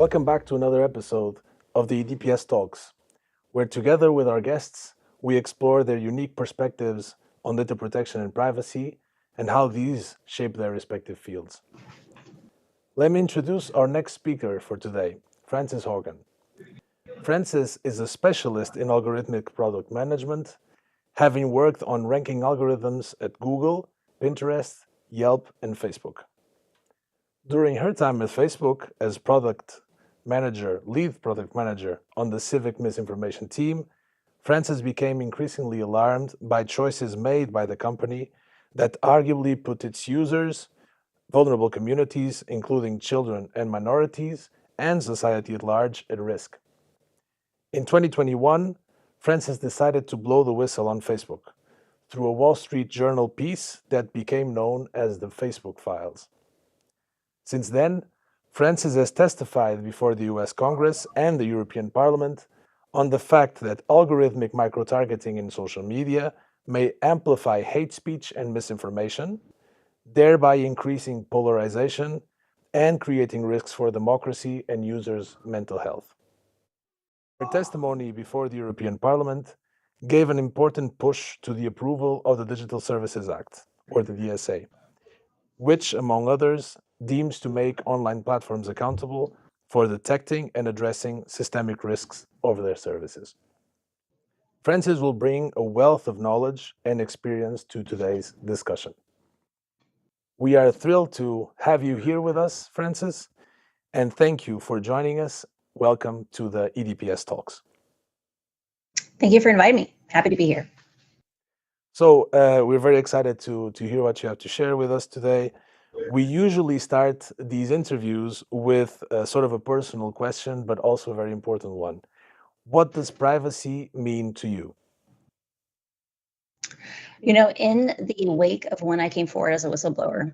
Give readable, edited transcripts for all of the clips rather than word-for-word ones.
Welcome back to another episode of the EDPS Talks, where together with our guests, we explore their unique perspectives on data protection and privacy and how these shape their respective fields. Let me introduce our next speaker for today, Francis Haugen. Francis is a specialist in algorithmic product management, having worked on ranking algorithms at Google, Pinterest, Yelp, and Facebook. During her time at Facebook as lead product manager on the civic misinformation team, Frances became increasingly alarmed by choices made by the company that arguably put its users, vulnerable communities, including children and minorities, and society at large, at risk. In 2021, Frances decided to blow the whistle on Facebook through a Wall Street Journal piece that became known as the Facebook Files. Since then, Francis has testified before the US Congress and the European Parliament on the fact that algorithmic micro-targeting in social media may amplify hate speech and misinformation, thereby increasing polarization and creating risks for democracy and users' mental health. Her testimony before the European Parliament gave an important push to the approval of the Digital Services Act, or the DSA, which, among others, deems to make online platforms accountable for detecting and addressing systemic risks of their services. Francis will bring a wealth of knowledge and experience to today's discussion. We are thrilled to have you here with us, Francis, and thank you for joining us. Welcome to the EDPS Talks. Thank you for inviting me. Happy to be here. So we're very excited to hear what you have to share with us today. We usually start these interviews with sort of a personal question, but also a very important one. What does privacy mean to you? You know, in the wake of when I came forward as a whistleblower,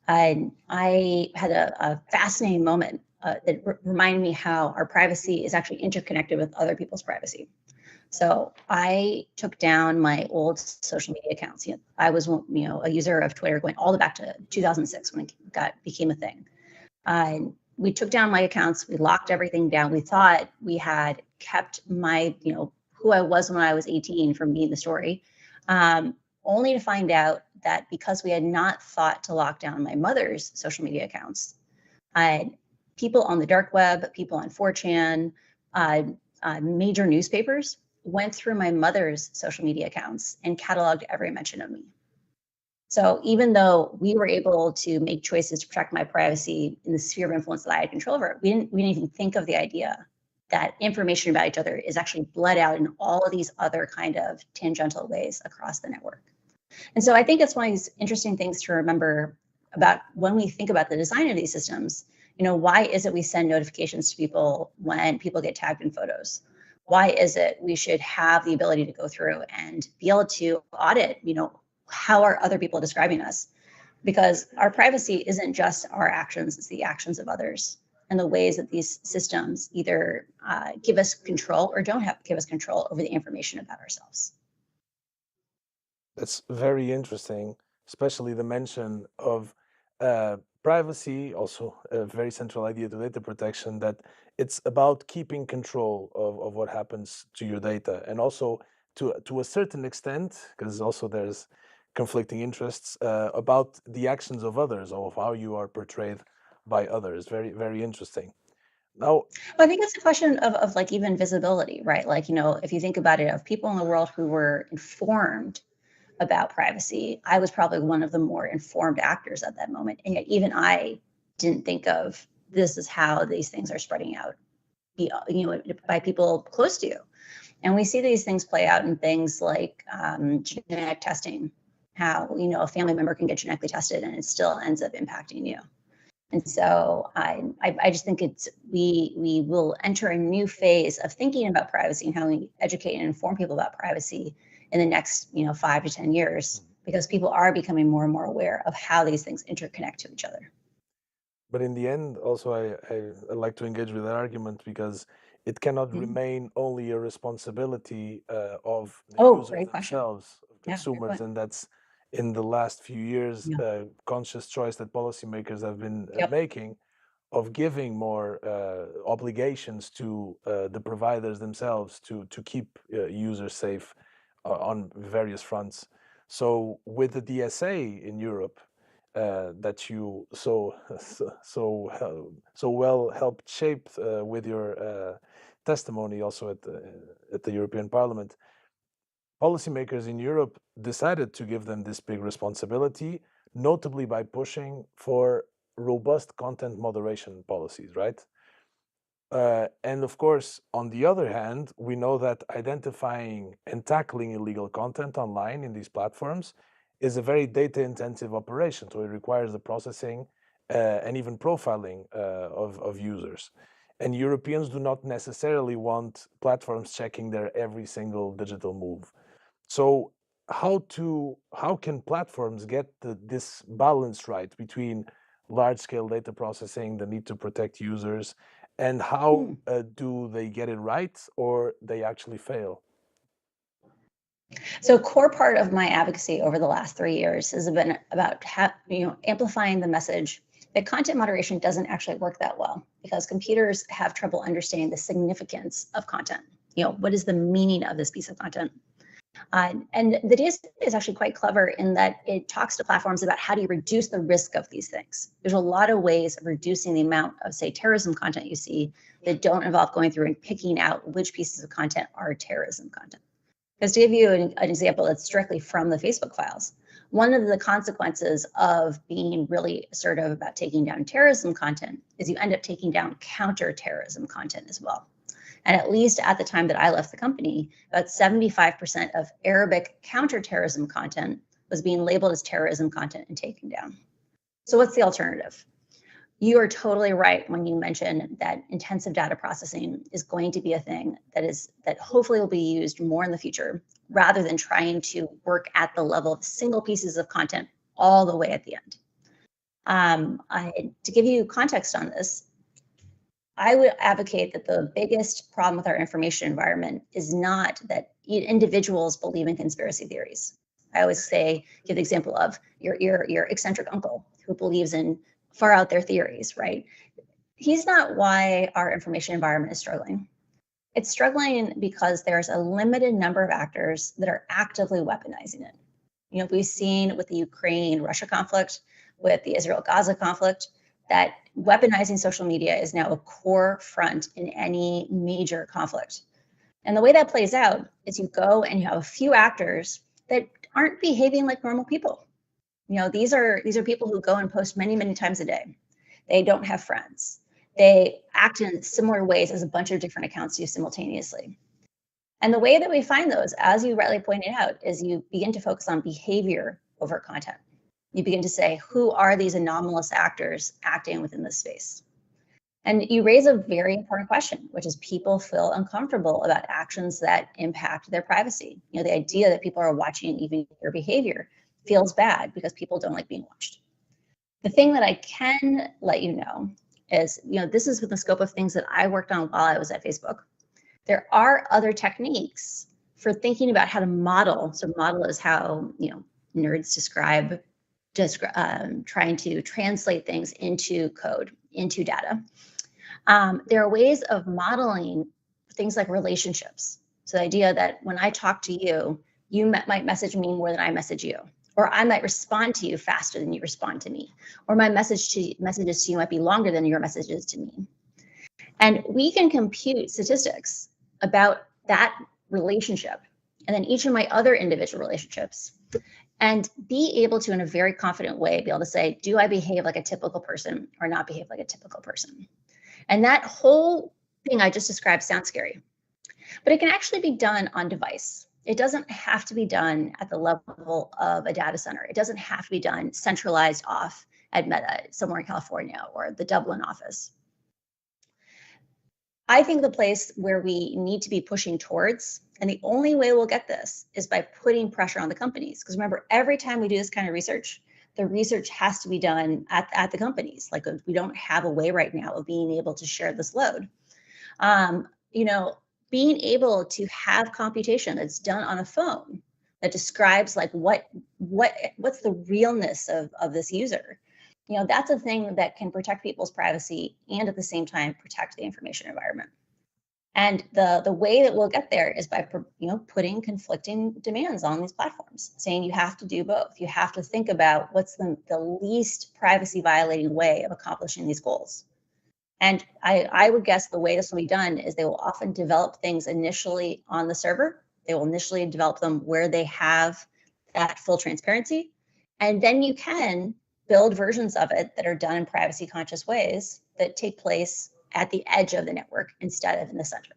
I had a fascinating moment that reminded me how our privacy is actually interconnected with other people's privacy. So I took down my old social media accounts. I was, a user of Twitter going all the way back to 2006 when it became a thing. We took down my accounts. We locked everything down. We thought we had kept my, who I was when I was 18 from being the story, only to find out that because we had not thought to lock down my mother's social media accounts, people on the dark web, people on 4chan, major newspapers went through my mother's social media accounts and cataloged every mention of me. So even though we were able to make choices to protect my privacy in the sphere of influence that I had control over, we didn't even think of the idea that information about each other is actually bled out in all of these other kind of tangential ways across the network. And so I think it's one of these interesting things to remember about when we think about the design of these systems. Why is it we send notifications to people when people get tagged in photos? Why is it we should have the ability to go through and be able to audit, how are other people describing us? Because our privacy isn't just our actions, it's the actions of others and the ways that these systems either give us control or don't give us control over the information about ourselves. That's very interesting, especially the mention of privacy, also a very central idea to data protection, that it's about keeping control of what happens to your data. And also to a certain extent, because also there's conflicting interests, about the actions of others, of how you are portrayed by others. Very, very interesting. Now, I think it's a question of like even visibility, right? Like, if you think about it, of people in the world who were informed about privacy, I was probably one of the more informed actors at that moment. And yet even I didn't think of this is how these things are spreading out, by people close to you. And we see these things play out in things like genetic testing, how, a family member can get genetically tested and it still ends up impacting you. And so I just think we will enter a new phase of thinking about privacy and how we educate and inform people about privacy in the next 5 to 10 years, because people are becoming more and more aware of how these things interconnect to each other. But in the end, also, I like to engage with that argument because it cannot remain only a responsibility of the users themselves, of consumers, and that's in the last few years conscious choice that policymakers have been making of giving more obligations to the providers themselves to keep users safe on various fronts. So with the DSA in Europe, that you so well helped shape with your testimony also at the European Parliament, policymakers in Europe decided to give them this big responsibility, notably by pushing for robust content moderation policies, right? And of course, on the other hand, we know that identifying and tackling illegal content online in these platforms is a very data intensive operation. So it requires the processing and even profiling of users. And Europeans do not necessarily want platforms checking their every single digital move. So how can platforms get this balance right between large scale data processing, the need to protect users, and how do they get it right or they actually fail? So a core part of my advocacy over the last 3 years has been about amplifying the message that content moderation doesn't actually work that well because computers have trouble understanding the significance of content. What is the meaning of this piece of content? And the DSA is actually quite clever in that it talks to platforms about how do you reduce the risk of these things. There's a lot of ways of reducing the amount of, say, terrorism content you see that don't involve going through and picking out which pieces of content are terrorism content. Because to give you an example that's directly from the Facebook files, one of the consequences of being really assertive about taking down terrorism content is you end up taking down counterterrorism content as well. And at least at the time that I left the company, about 75% of Arabic counterterrorism content was being labeled as terrorism content and taken down. So what's the alternative? You are totally right when you mention that intensive data processing is going to be a thing that hopefully will be used more in the future, rather than trying to work at the level of single pieces of content all the way at the end. To give you context on this, I would advocate that the biggest problem with our information environment is not that individuals believe in conspiracy theories. I always give the example of your eccentric uncle who believes in far out there theories, right? He's not why our information environment is struggling. It's struggling because there's a limited number of actors that are actively weaponizing it. We've seen with the Ukraine-Russia conflict, with the Israel-Gaza conflict, that weaponizing social media is now a core front in any major conflict. And the way that plays out is you go and you have a few actors that aren't behaving like normal people. These are people who go and post many, many times a day. They don't have friends. They act in similar ways as a bunch of different accounts do simultaneously. And the way that we find those, as you rightly pointed out, is you begin to focus on behavior over content. You begin to say, who are these anomalous actors acting within this space? And you raise a very important question, which is people feel uncomfortable about actions that impact their privacy. The idea that people are watching even your behavior feels bad because people don't like being watched. The thing that I can let you know is, this is within the scope of things that I worked on while I was at Facebook. There are other techniques for thinking about how to model. So model is how, nerds describe trying to translate things into code, into data. There are ways of modeling things like relationships. So the idea that when I talk to you, you might message me more than I message you, or I might respond to you faster than you respond to me, or my messages to you might be longer than your messages to me. And we can compute statistics about that relationship, and then each of my other individual relationships, and be able to, in a very confident way, be able to say, do I behave like a typical person or not behave like a typical person? And that whole thing I just described sounds scary, but it can actually be done on device. It doesn't have to be done at the level of a data center. It doesn't have to be done centralized off at Meta somewhere in California or the Dublin office. I think the place where we need to be pushing towards, and the only way we'll get this, is by putting pressure on the companies. Because remember, every time we do this kind of research, the research has to be done at the companies. Like, we don't have a way right now of being able to share this load. Being able to have computation that's done on a phone that describes like what's the realness of this user. That's a thing that can protect people's privacy and at the same time protect the information environment. And the way that we'll get there is by putting conflicting demands on these platforms, saying you have to do both. You have to think about what's the least privacy violating way of accomplishing these goals. And I would guess the way this will be done is they will often develop things initially on the server. They will initially develop them where they have that full transparency. And then you can build versions of it that are done in privacy conscious ways that take place at the edge of the network instead of in the center.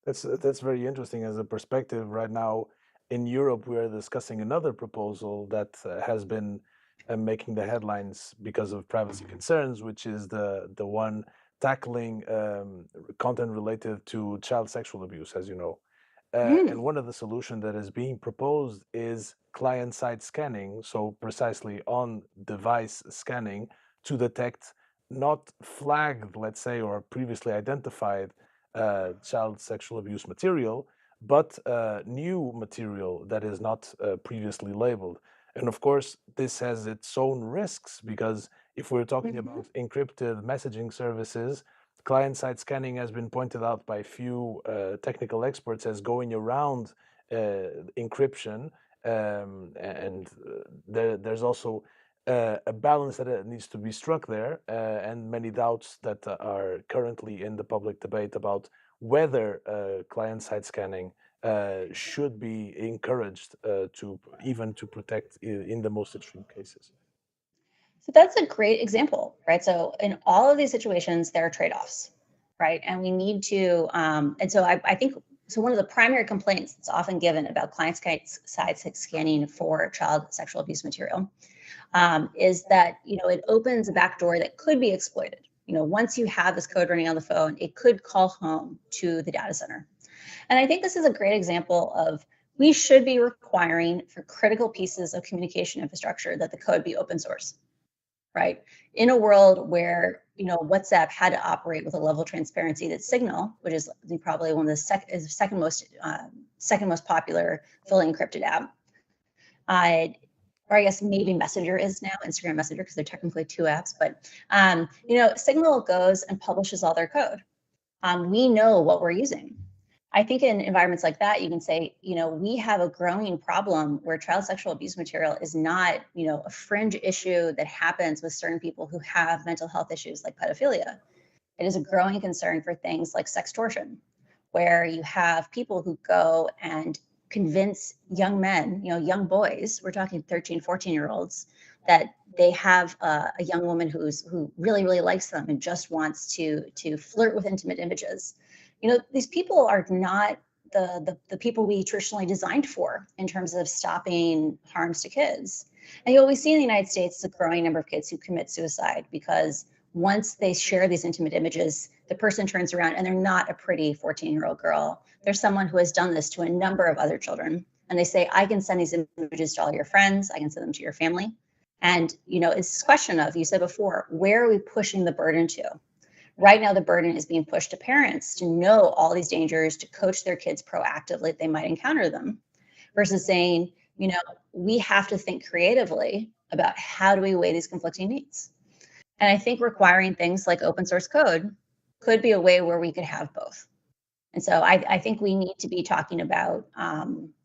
That's very interesting as a perspective. Right now in Europe, we are discussing another proposal that has been making the headlines because of privacy concerns, which is the one tackling content related to child sexual abuse, as you know. And Mm. one of the solutions that is being proposed is client-side scanning, so precisely on-device scanning to detect not flagged, let's say, or previously identified child sexual abuse material, but new material that is not previously labeled. And of course, this has its own risks because if we're talking Mhm. about encrypted messaging services, client-side scanning has been pointed out by few technical experts as going around encryption, and there's also a balance that needs to be struck there, and many doubts that are currently in the public debate about whether client-side scanning should be encouraged to even to protect in the most extreme cases. So that's a great example, right? So in all of these situations, there are trade-offs, right? And we need to, and so I think, so one of the primary complaints that's often given about client-side scanning for child sexual abuse material is that, it opens a back door that could be exploited. Once you have this code running on the phone, it could call home to the data center. And I think this is a great example of we should be requiring for critical pieces of communication infrastructure that the code be open source, right? In a world where WhatsApp had to operate with a level of transparency that Signal, which is probably one of the second most popular fully encrypted app, or I guess maybe Messenger is now Instagram Messenger because they're technically two apps, but Signal goes and publishes all their code. We know what we're using. I think in environments like that, you can say, we have a growing problem where child sexual abuse material is not, a fringe issue that happens with certain people who have mental health issues like pedophilia. It is a growing concern for things like sextortion, where you have people who go and convince young men, young boys, we're talking 13, 14-year-olds, that they have a young woman who really, really likes them and just wants to flirt with intimate images. These people are not the people we traditionally designed for in terms of stopping harms to kids. And what we see in the United States is a growing number of kids who commit suicide because once they share these intimate images, the person turns around and they're not a pretty 14-year-old girl. They're someone who has done this to a number of other children. And they say, I can send these images to all your friends, I can send them to your family. And, it's this question of, you said before, where are we pushing the burden to? Right now, the burden is being pushed to parents to know all these dangers, to coach their kids proactively if they might encounter them, versus saying, we have to think creatively about how do we weigh these conflicting needs. And I think requiring things like open source code could be a way where we could have both. And so I think we need to be talking about,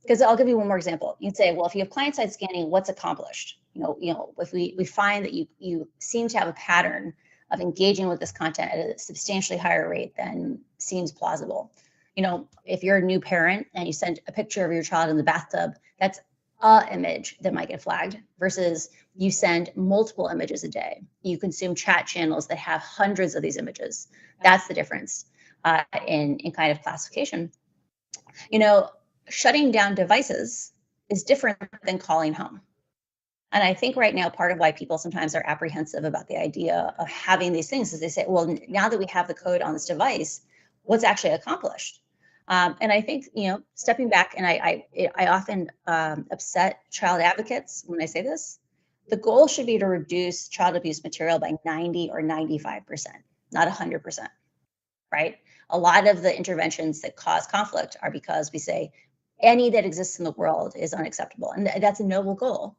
because I'll give you one more example. You'd say, well, if you have client-side scanning, what's accomplished? If we find that you seem to have a pattern of engaging with this content at a substantially higher rate than seems plausible. If you're a new parent and you send a picture of your child in the bathtub, that's a image that might get flagged versus you send multiple images a day. You consume chat channels that have hundreds of these images. That's the difference in kind of classification. Shutting down devices is different than calling home. And I think right now, part of why people sometimes are apprehensive about the idea of having these things is they say, well, now that we have the code on this device, what's actually accomplished? And I think, stepping back, and I often upset child advocates when I say this, the goal should be to reduce child abuse material by 90 or 95%, not 100%, right? A lot of the interventions that cause conflict are because we say any that exists in the world is unacceptable. And that's a noble goal.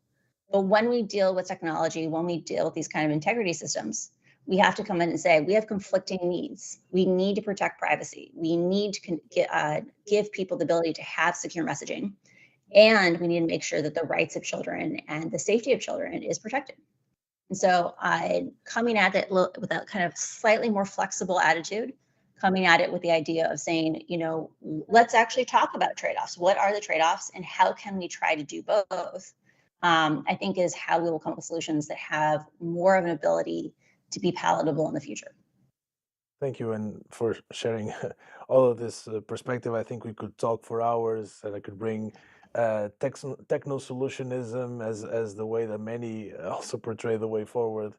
But when we deal with technology, when we deal with these kind of integrity systems, we have to come in and say, we have conflicting needs. We need to protect privacy. We need to give people the ability to have secure messaging. And we need to make sure that the rights of children and the safety of children is protected. And so coming at it with a kind of slightly more flexible attitude, coming at it with the idea of saying, let's actually talk about trade-offs. What are the trade-offs and how can we try to do both? I think is how we will come up with solutions that have more of an ability to be palatable in the future. Thank you, and for sharing all of this perspective. I think we could talk for hours, and I could bring techno solutionism as the way that many also portray the way forward,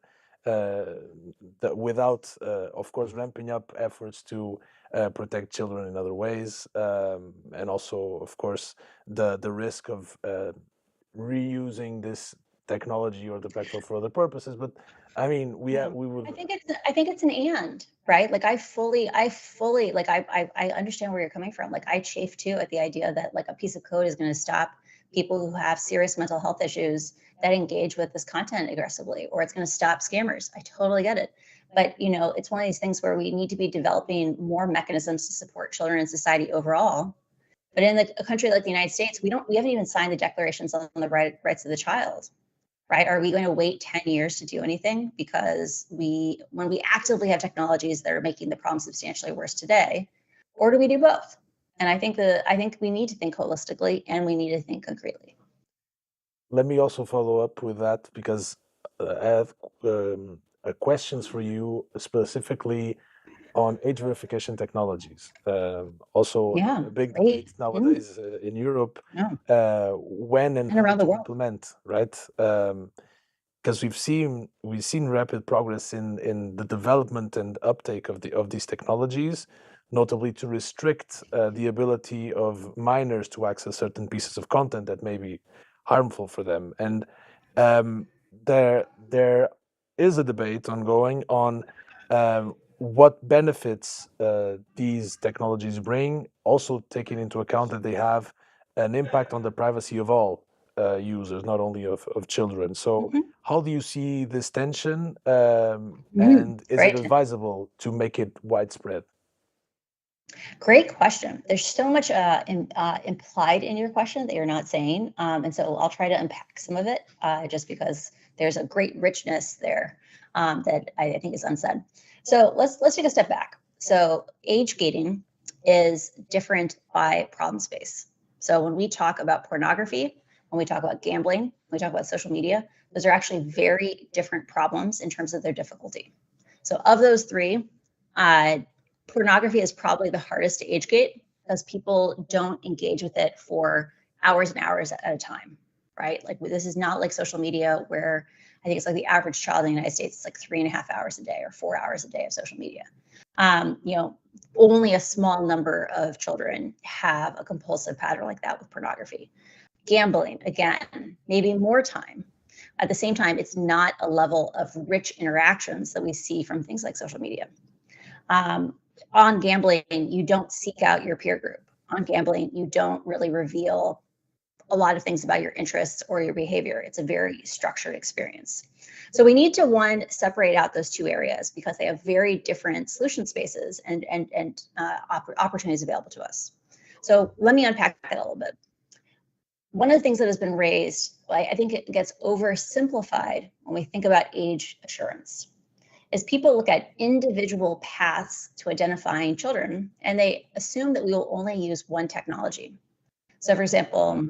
that without, of course, ramping up efforts to protect children in other ways, and also, of course, the risk of reusing this technology or the platform for other purposes. But I mean, we would. I think it's an and, right? Like I fully like I understand where you're coming from. Like I chafe too at the idea that like a piece of code is going to stop people who have serious mental health issues that engage with this content aggressively, or it's going to stop scammers. I totally get it. But it's one of these things where we need to be developing more mechanisms to support children and society overall. But in a country like the United States, we haven't even signed the declarations on the rights of the child, right? Are we going to wait 10 years to do anything? Because when we actively have technologies that are making the problem substantially worse today, or do we do both? And I think we need to think holistically and we need to think concretely. Let me also follow up with that because I have questions for you specifically on age verification technologies. Also, Yeah, a big great. debate nowadays in Europe, Yeah. when and And how around the to world. implement, right? Because we've seen rapid progress in the development and uptake of these technologies, notably to restrict the ability of minors to access certain pieces of content that may be harmful for them. And there is a debate ongoing on what benefits these technologies bring, also taking into account that they have an impact on the privacy of all users, not only of children. So, Mhm. how do you see this tension, and is it Great. advisable to make it widespread? Great question. There's so much implied in your question that you're not saying, and so I'll try to unpack some of it, just because there's a great richness there that I think is unsaid. So let's take a step back. So age gating is different by problem space. So when we talk about pornography, when we talk about gambling, when we talk about social media, those are actually very different problems in terms of their difficulty. So of those three, uh, pornography is probably the hardest to age gate because people don't engage with it for hours and hours at a time, right? Like this is not like social media where I think it's like the average child in the United States is like 3.5 hours a day or 4 hours a day of social media. Only a small number of children have a compulsive pattern like that with pornography. Gambling, again, maybe more time. At the same time, it's not a level of rich interactions that we see from things like social media. On gambling, you don't seek out your peer group. On gambling, you don't really reveal a lot of things about your interests or your behavior. It's a very structured experience. So we need to, one, separate out those two areas because they have very different solution spaces and opportunities available to us. So let me unpack that a little bit. One of the things that has been raised, I think it gets oversimplified when we think about age assurance, is people look at individual paths to identifying children and they assume that we will only use one technology. So for example,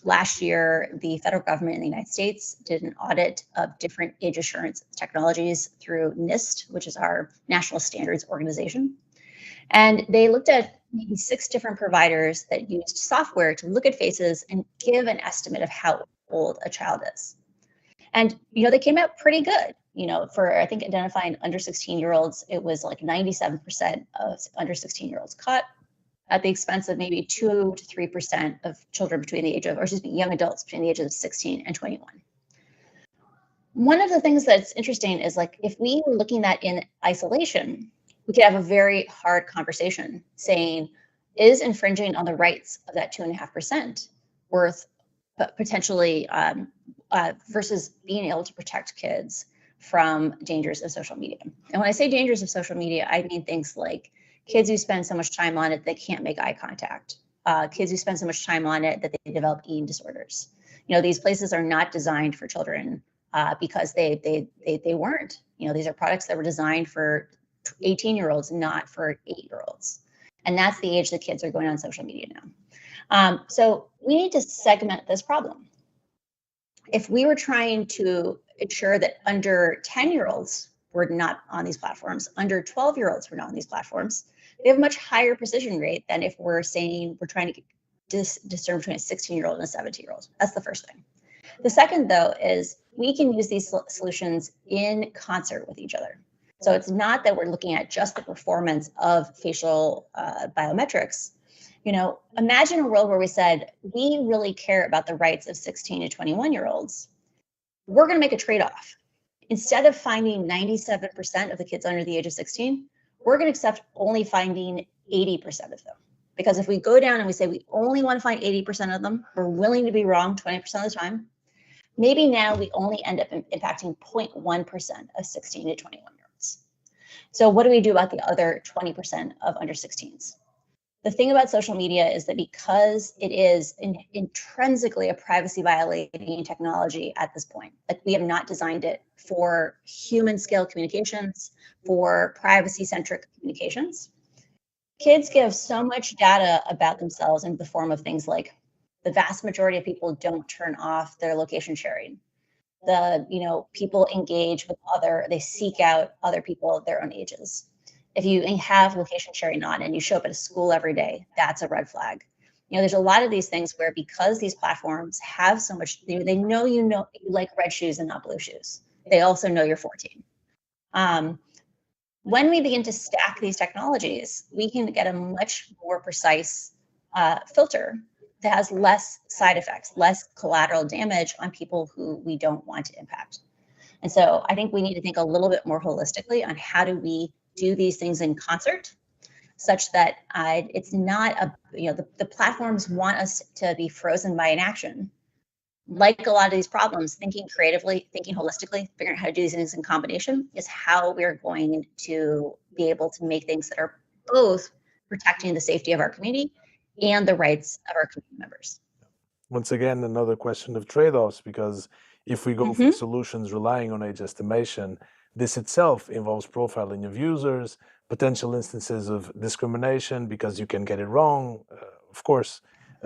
last year, the federal government in the United States did an audit of different age assurance technologies through NIST, which is our National Standards Organization. And they looked at maybe 6 different providers that used software to look at faces and give an estimate of how old a child is. And, they came out pretty good. For I think identifying under 16-year-olds, it was like 97% of under 16-year-olds caught at the expense of maybe 2 to 3% of children between the age of, or excuse me, young adults between the ages of 16 and 21. One of the things that's interesting is like, if we were looking at in isolation, we could have a very hard conversation saying, is infringing on the rights of that 2.5% worth potentially versus being able to protect kids from dangers of social media. And when I say dangers of social media, I mean things like kids who spend so much time on it they can't make eye contact, kids who spend so much time on it that they develop eating disorders. These places are not designed for children because they weren't. These are products that were designed for 18-year-olds, not for 8-year-olds. And that's the age that kids are going on social media now. So we need to segment this problem. If we were trying to ensure that under 10-year-olds were not on these platforms, under 12-year-olds were not on these platforms, we have a much higher precision rate than if we're saying we're trying to discern between a 16-year-old and a 17-year-old. That's the first thing. The second, though, is we can use these solutions in concert with each other. So it's not that we're looking at just the performance of facial biometrics. Imagine a world where we said, we really care about the rights of 16 to 21-year-olds. We're going to make a trade-off. Instead of finding 97% of the kids under the age of 16, we're going to accept only finding 80% of them. Because if we go down and we say we only want to find 80% of them, we're willing to be wrong 20% of the time, maybe now we only end up impacting 0.1% of 16 to 21-year-olds. So what do we do about the other 20% of under 16s? The thing about social media is that because it is intrinsically a privacy violating technology at this point, like we have not designed it for human scale communications, for privacy centric communications. Kids give so much data about themselves in the form of things like the vast majority of people don't turn off their location sharing. People engage with they seek out other people of their own ages. If you have location sharing on and you show up at a school every day, that's a red flag. There's a lot of these things where because these platforms have so much, they know you like red shoes and not blue shoes. They also know you're 14. When we begin to stack these technologies, we can get a much more precise filter that has less side effects, less collateral damage on people who we don't want to impact. And so I think we need to think a little bit more holistically on how do we do these things in concert such that it's not the platforms want us to be frozen by inaction. Like a lot of these problems, thinking creatively, thinking holistically, figuring out how to do these things in combination is how we're going to be able to make things that are both protecting the safety of our community and the rights of our community members. Once again, another question of trade-offs, because if we go for solutions relying on age estimation, this itself involves profiling of users, potential instances of discrimination because you can get it wrong, of course.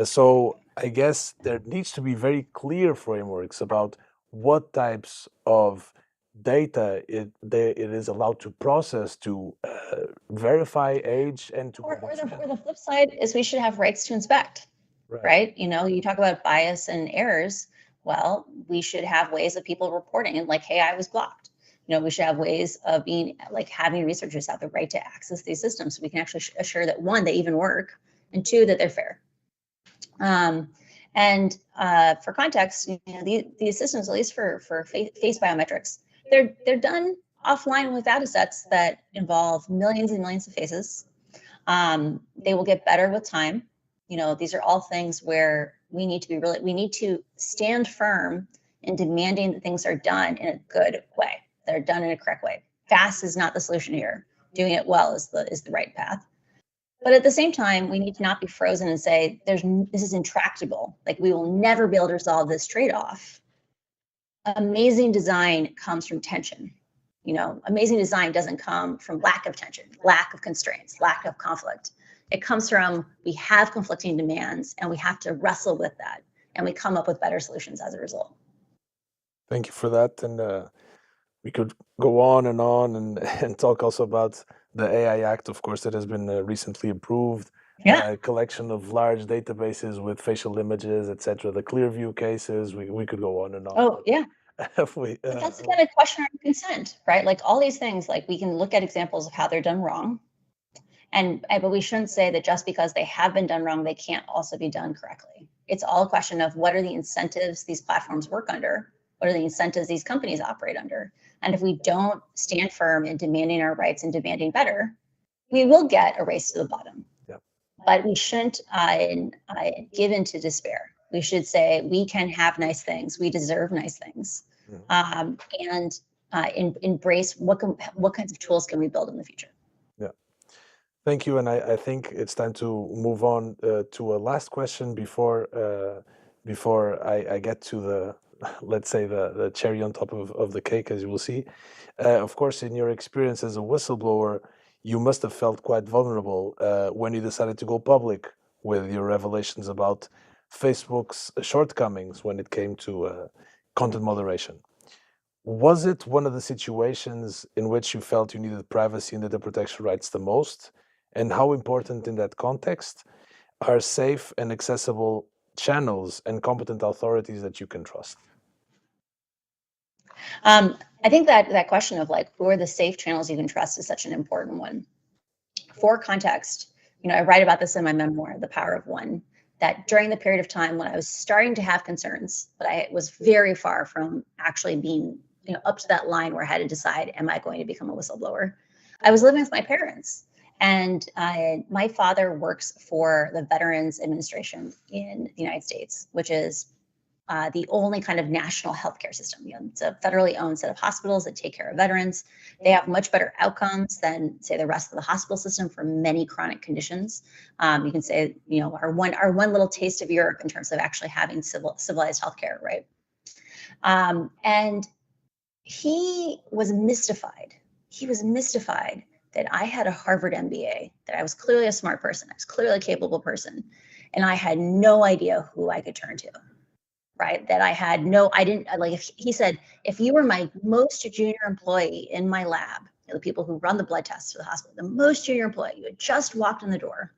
So I guess there needs to be very clear frameworks about what types of data it is allowed to process to verify age and to... Or the flip side is we should have rights to inspect, right? You talk about bias and errors. Well, we should have ways of people reporting and like, hey, I was blocked. We should have ways of being like having researchers have the right to access these systems so we can actually assure that one, they even work, and two, that they're fair. For context, these systems, at least for face biometrics, they're done offline with data sets that involve millions and millions of faces. They will get better with time. These are all things where we need to stand firm in demanding that things are done in a good way. They're done in a correct way. Fast is not the solution here. Doing it well is the right path. But at the same time, we need to not be frozen and say, this is intractable. Like we will never be able to resolve this trade-off. Amazing design comes from tension. Amazing design doesn't come from lack of tension, lack of constraints, lack of conflict. It comes from we have conflicting demands and we have to wrestle with that. And we come up with better solutions as a result. Thank you for that. And we could go on and talk also about the AI Act, of course, that has been recently approved. Yeah. Collection of large databases with facial images, etc. The Clearview cases. We could go on and on. Oh, yeah. But that's again a question of consent, right? Like all these things, like we can look at examples of how they're done wrong. But we shouldn't say that just because they have been done wrong, they can't also be done correctly. It's all a question of what are the incentives these platforms work under? What are the incentives these companies operate under? And if we don't stand firm in demanding our rights and demanding better, we will get a race to the bottom. Yeah. But we shouldn't give in to despair. We should say we can have nice things. We deserve nice things, and embrace what kinds of tools can we build in the future. Yeah. Thank you. And I think it's time to move on to a last question before I get to the, let's say, the cherry on top of the cake, as you will see. Of course, in your experience as a whistleblower, you must have felt quite vulnerable when you decided to go public with your revelations about Facebook's shortcomings when it came to content moderation. Was it one of the situations in which you felt you needed privacy and data protection rights the most? And how important in that context are safe and accessible channels and competent authorities that you can trust? I think that question of like, who are the safe channels you can trust is such an important one. For context, I write about this in my memoir, The Power of One, that during the period of time when I was starting to have concerns, but I was very far from actually being, up to that line where I had to decide, am I going to become a whistleblower? I was living with my parents. And my father works for the Veterans Administration in the United States, which is the only kind of national healthcare system. It's a federally owned set of hospitals that take care of veterans. They have much better outcomes than, say, the rest of the hospital system for many chronic conditions. You can say, our one little taste of Europe in terms of actually having civilized healthcare, right? And he was mystified. He was mystified that I had a Harvard MBA, that I was clearly a smart person, I was clearly a capable person, and I had no idea who I could turn to. Right? That I didn't like, if he said, if you were my most junior employee in my lab, the people who run the blood tests for the hospital, the most junior employee, you had just walked in the door,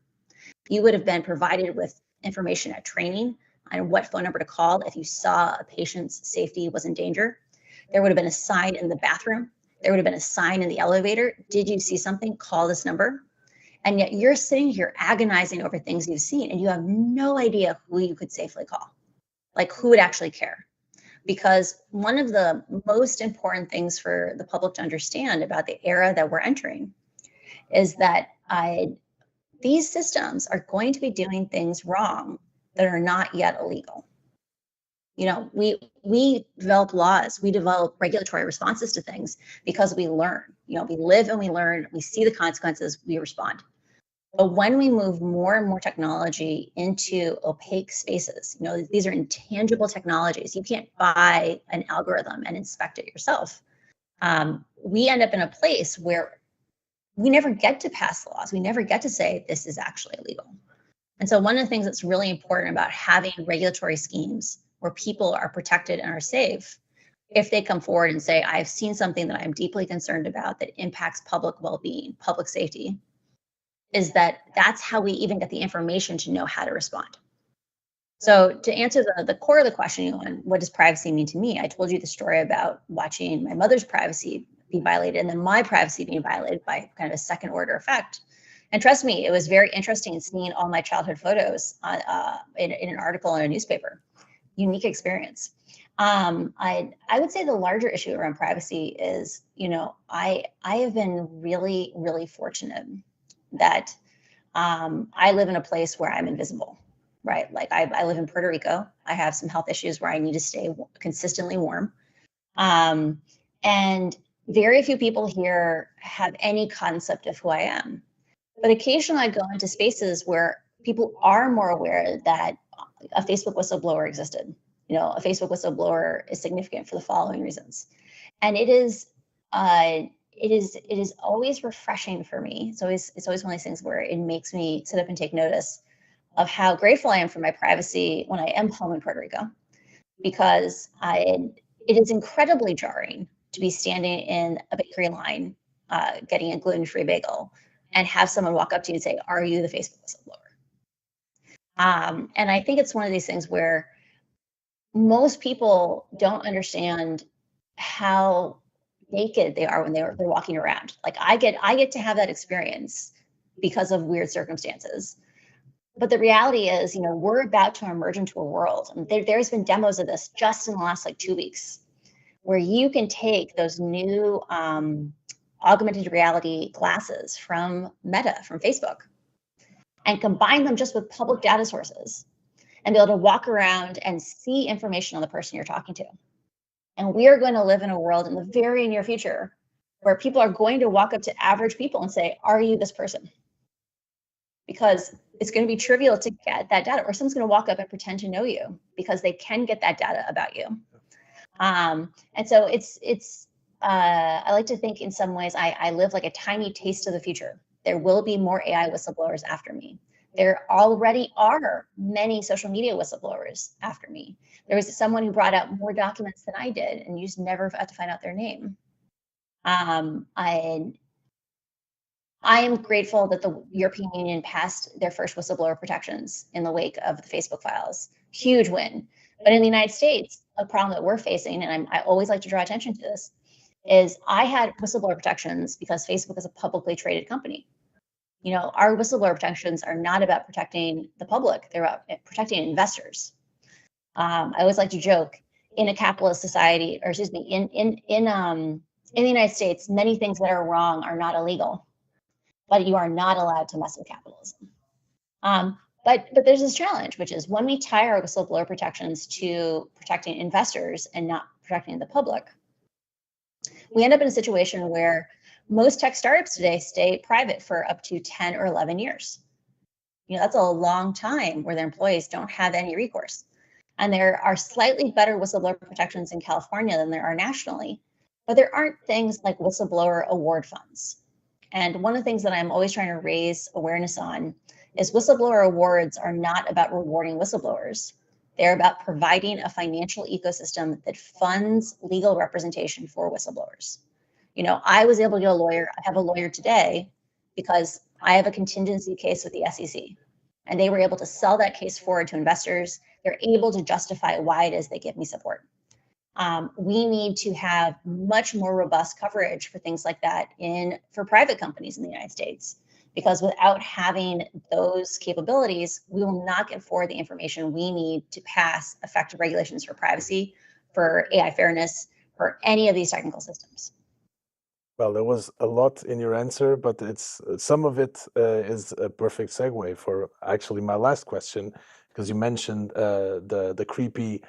you would have been provided with information at training on what phone number to call if you saw a patient's safety was in danger. There would have been a sign in the bathroom. There would have been a sign in the elevator. Did you see something? Call this number. And yet you're sitting here agonizing over things you've seen, and you have no idea who you could safely call. Like, who would actually care? Because one of the most important things for the public to understand about the era that we're entering is that these systems are going to be doing things wrong that are not yet illegal. We develop laws, we develop regulatory responses to things because we learn. We live and we learn, we see the consequences, we respond. But when we move more and more technology into opaque spaces, these are intangible technologies. You can't buy an algorithm and inspect it yourself. We end up in a place where we never get to pass laws. We never get to say this is actually illegal. And so one of the things that's really important about having regulatory schemes where people are protected and are safe, if they come forward and say, I've seen something that I'm deeply concerned about that impacts public well-being, public safety, is that's how we even get the information to know how to respond. So to answer the core of the question on what does privacy mean to me, I told you the story about watching my mother's privacy be violated and then my privacy being violated by kind of a second order effect. And trust me, it was very interesting seeing all my childhood photos in an article in a newspaper. Unique experience. I would say the larger issue around privacy is, I have been really, really fortunate that I live in a place where I'm invisible, right? Like I live in Puerto Rico. I have some health issues where I need to stay consistently warm. And very few people here have any concept of who I am. But occasionally I go into spaces where people are more aware that a Facebook whistleblower existed. A Facebook whistleblower is significant for the following reasons. And it is always refreshing for me. It's always one of these things where it makes me sit up and take notice of how grateful I am for my privacy when I am home in Puerto Rico, because it is incredibly jarring to be standing in a bakery line, getting a gluten-free bagel, and have someone walk up to you and say, "Are you the Facebook whistleblower?" And I think it's one of these things where most people don't understand how naked they are when they're walking around. Like I get to have that experience because of weird circumstances. But the reality is, we're about to emerge into a world, and there's been demos of this just in the last 2 weeks, where you can take those new augmented reality glasses from Meta, from Facebook, and combine them just with public data sources and be able to walk around and see information on the person you're talking to. And we are going to live in a world in the very near future where people are going to walk up to average people and say, are you this person? Because it's going to be trivial to get that data, or someone's going to walk up and pretend to know you because they can get that data about you. And so I like to think in some ways I live like a tiny taste of the future. There will be more AI whistleblowers after me. There already are many social media whistleblowers after me. There was someone who brought out more documents than I did, and you just never had to find out their name. I am grateful that the European Union passed their first whistleblower protections in the wake of the Facebook files. Huge win. But in the United States, a problem that we're facing, and I always like to draw attention to this, is I had whistleblower protections because Facebook is a publicly traded company. You know, our whistleblower protections are not about protecting the public; they're about protecting investors. I always like to joke, in a capitalist society, or excuse me, in the United States, many things that are wrong are not illegal, but you are not allowed to mess with capitalism. But there's this challenge, which is when we tie our whistleblower protections to protecting investors and not protecting the public, we end up in a situation where most tech startups today stay private for up to 10 or 11 years. You know, that's a long time where their employees don't have any recourse. And there are slightly better whistleblower protections in California than there are nationally, but there aren't things like whistleblower award funds. And one of the things that I'm always trying to raise awareness on is whistleblower awards are not about rewarding whistleblowers. They're about providing a financial ecosystem that funds legal representation for whistleblowers. You know, I was able to get a lawyer. I have a lawyer today because I have a contingency case with the SEC, and they were able to sell that case forward to investors. They're able to justify why it is they give me support. We need to have much more robust coverage for things like that for private companies in the United States, because without having those capabilities, we will not get forward the information we need to pass effective regulations for privacy, for AI fairness, for any of these technical systems. Well, there was a lot in your answer, but it's some of it is a perfect segue for actually my last question, because you mentioned the creepy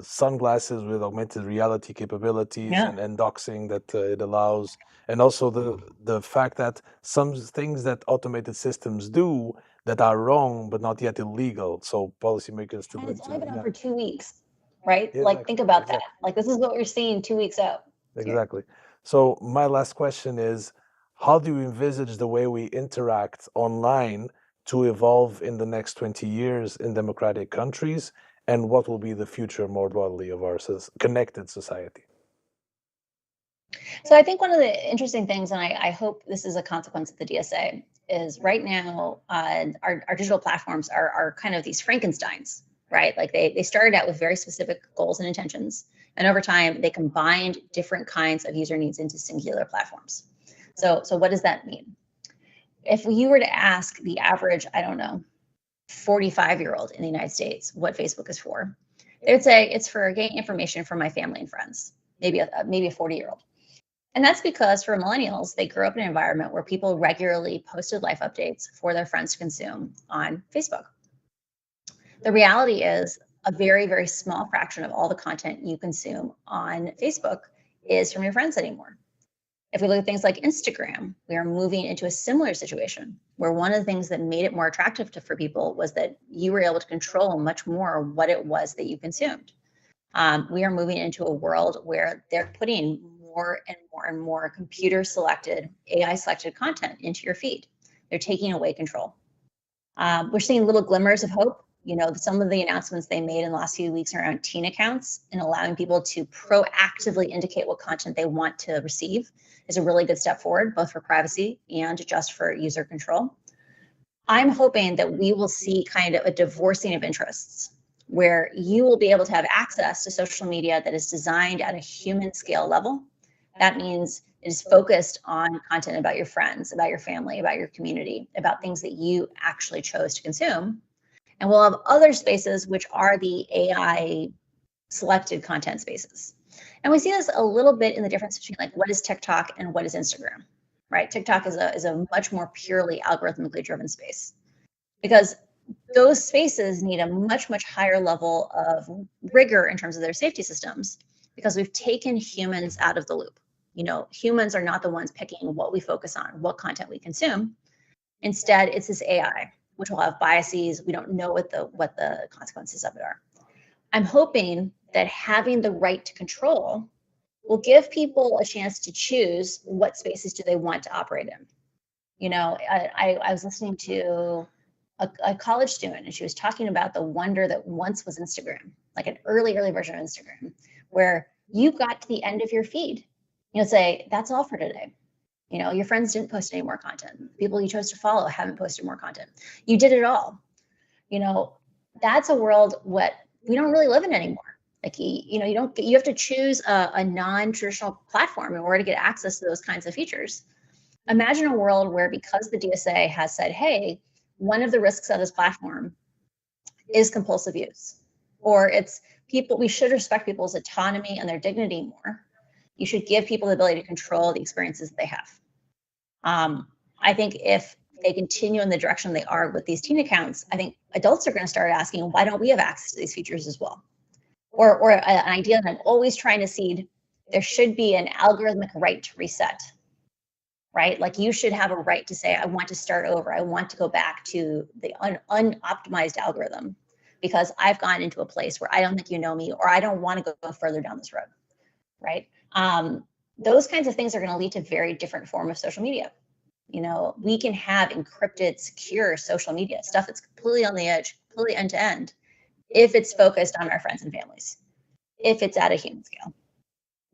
sunglasses with augmented reality capabilities and doxing that it allows, and also the fact that some things that automated systems do that are wrong but not yet illegal, so policymakers still And need it's to. only been out for 2 weeks, right? Yeah, Like, think about exactly. that. Like, this is what we're seeing 2 weeks out. Exactly. So my last question is, how do you envisage the way we interact online to evolve in the next 20 years in democratic countries, and what will be the future more broadly of our connected society? So I think one of the interesting things, and I hope this is a consequence of the DSA, is right now our digital platforms are kind of these Frankensteins, right? Like they started out with very specific goals and intentions, and over time they combined different kinds of user needs into singular platforms. So what does that mean? If you were to ask the average, I don't know, 45-year-old in the United States what Facebook is for, they would say it's for getting information from my family and friends, maybe a 40-year-old. And that's because for millennials, they grew up in an environment where people regularly posted life updates for their friends to consume on Facebook. The reality is a very, very small fraction of all the content you consume on Facebook is from your friends anymore. If we look at things like Instagram, we are moving into a similar situation where one of the things that made it more attractive for people was that you were able to control much more what it was that you consumed. We are moving into a world where they're putting more and more and more computer selected, AI selected content into your feed. They're taking away control. We're seeing little glimmers of hope. You know, some of the announcements they made in the last few weeks around teen accounts and allowing people to proactively indicate what content they want to receive is a really good step forward, both for privacy and just for user control. I'm hoping that we will see kind of a divorcing of interests, where you will be able to have access to social media that is designed at a human scale level. That means it is focused on content about your friends, about your family, about your community, about things that you actually chose to consume. And we'll have other spaces which are the AI selected content spaces. And we see this a little bit in the difference between like what is TikTok and what is Instagram, right? TikTok is a much more purely algorithmically driven space, because those spaces need a much, much higher level of rigor in terms of their safety systems because we've taken humans out of the loop. Humans are not the ones picking what we focus on, what content we consume. Instead, it's this AI, which will have biases. We don't know what the consequences of it are. I'm hoping that having the right to control will give people a chance to choose what spaces do they want to operate in. I was listening to a college student, and she was talking about the wonder that once was Instagram, like an early version of Instagram, where you got to the end of your feed. Say, that's all for today. Your friends didn't post any more content. People you chose to follow haven't posted more content. You did it all. That's a world what we don't really live in anymore. Like, you have to choose a non-traditional platform in order to get access to those kinds of features. Imagine a world where, because the DSA has said, hey, one of the risks of this platform is compulsive use, or it's people, we should respect people's autonomy and their dignity more. You should give people the ability to control the experiences that they have. I think if they continue in the direction they are with these teen accounts, I think adults are going to start asking, why don't we have access to these features as well? Or an idea that I'm always trying to seed, there should be an algorithmic right to reset, right? Like, you should have a right to say, I want to start over. I want to go back to the unoptimized algorithm because I've gone into a place where I don't think you know me, or I don't want to go further down this road, right? Those kinds of things are going to lead to very different form of social media. We can have encrypted, secure social media, stuff that's completely on the edge, completely end to end, if it's focused on our friends and families, if it's at a human scale.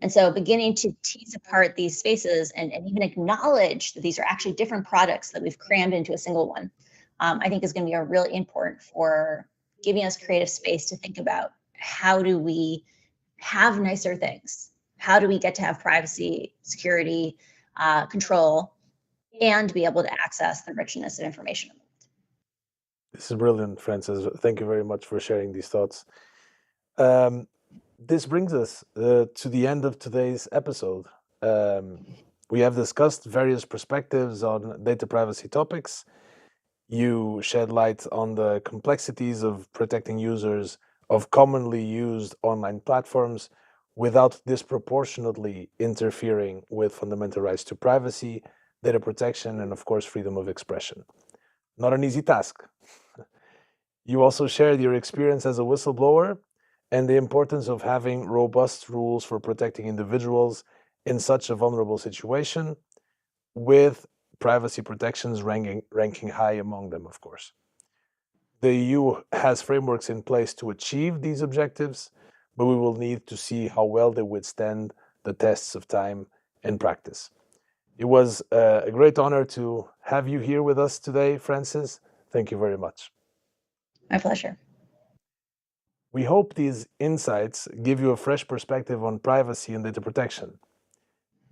And so beginning to tease apart these spaces and even acknowledge that these are actually different products that we've crammed into a single one, I think is going to be a really important for giving us creative space to think about, how do we have nicer things? How do we get to have privacy, security, control, and be able to access the richness of information? This is brilliant, Francis. Thank you very much for sharing these thoughts. This brings us to the end of today's episode. We have discussed various perspectives on data privacy topics. You shed light on the complexities of protecting users of commonly used online platforms without disproportionately interfering with fundamental rights to privacy, data protection, and of course, freedom of expression. Not an easy task. You also shared your experience as a whistleblower and the importance of having robust rules for protecting individuals in such a vulnerable situation, with privacy protections ranking high among them, of course. The EU has frameworks in place to achieve these objectives, but we will need to see how well they withstand the tests of time and practice. It was a great honor to have you here with us today, Francis. Thank you very much. My pleasure. We hope these insights give you a fresh perspective on privacy and data protection.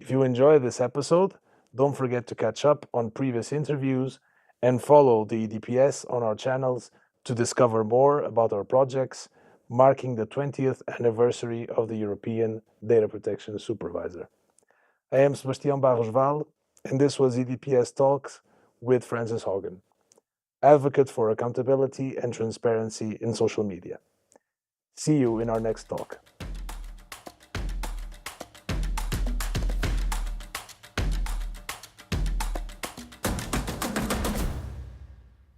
If you enjoyed this episode, don't forget to catch up on previous interviews and follow the EDPS on our channels to discover more about our projects marking the 20th anniversary of the European Data Protection Supervisor. I am Sebastião Barros Val, and this was EDPS Talks with Francis Haugen, advocate for accountability and transparency in social media. See you in our next talk.